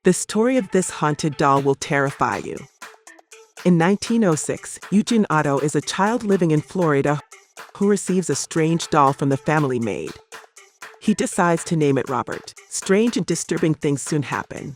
The story of this haunted doll will terrify you. In 1906, Eugene Otto is a child living in Florida who receives a strange doll from the family maid. He decides to name it Robert. Strange and disturbing things soon happen.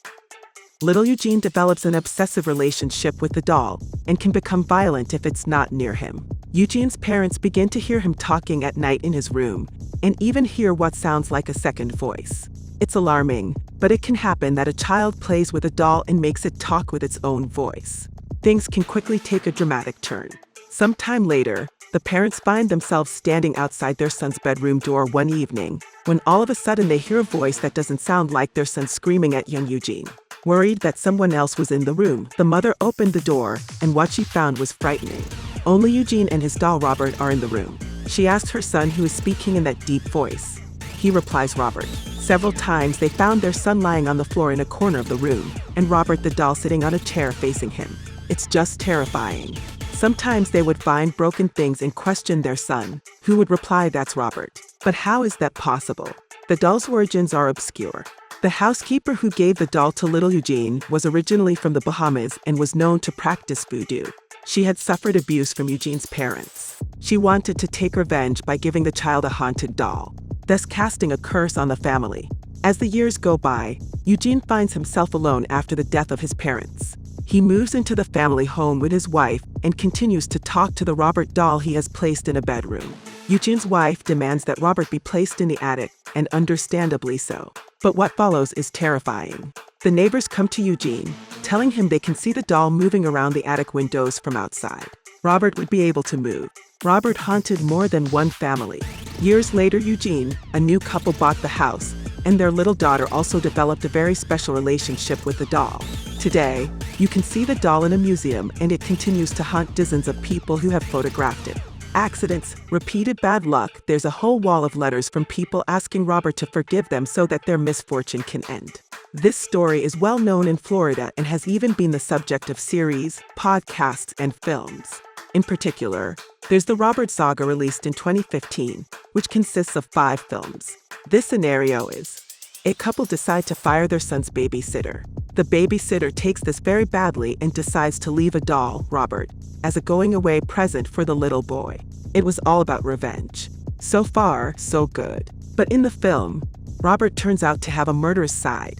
Little Eugene develops an obsessive relationship with the doll and can become violent if it's not near him. Eugene's parents begin to hear him talking at night in his room and even hear what sounds like a second voice. It's alarming, but it can happen that a child plays with a doll and makes it talk with its own voice. Things can quickly take a dramatic turn. Sometime later, the parents find themselves standing outside their son's bedroom door one evening, when all of a sudden they hear a voice that doesn't sound like their son screaming at young Eugene. Worried that someone else was in the room, the mother opened the door, and what she found was frightening. Only Eugene and his doll Robert are in the room. She asks her son who is speaking in that deep voice. He replies, Robert. Several times they found their son lying on the floor in a corner of the room, and Robert the doll sitting on a chair facing him. It's just terrifying. Sometimes they would find broken things and question their son, who would reply, that's Robert. But how is that possible? The doll's origins are obscure. The housekeeper who gave the doll to little Eugene was originally from the Bahamas and was known to practice voodoo. She had suffered abuse from Eugene's parents. She wanted to take revenge by giving the child a haunted doll, thus casting a curse on the family. As the years go by, Eugene finds himself alone after the death of his parents. He moves into the family home with his wife and continues to talk to the Robert doll he has placed in a bedroom. Eugene's wife demands that Robert be placed in the attic, and understandably so. But what follows is terrifying. The neighbors come to Eugene, telling him they can see the doll moving around the attic windows from outside. Robert would be able to move. Robert haunted more than one family. Years later, Eugene, a new couple, bought the house, and their little daughter also developed a very special relationship with the doll. Today, you can see the doll in a museum, and it continues to haunt dozens of people who have photographed it. Accidents, repeated bad luck, there's a whole wall of letters from people asking Robert to forgive them so that their misfortune can end. This story is well known in Florida and has even been the subject of series, podcasts, and films. In particular, there's the Robert Saga released in 2015, which consists of 5 films. This scenario is: a couple decide to fire their son's babysitter. The babysitter takes this very badly and decides to leave a doll, Robert, as a going-away present for the little boy. It was all about revenge. So far, so good. But in the film, Robert turns out to have a murderous side.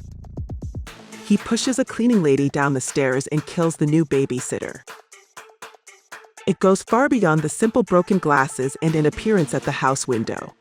He pushes a cleaning lady down the stairs and kills the new babysitter. It goes far beyond the simple broken glasses and an appearance at the house window.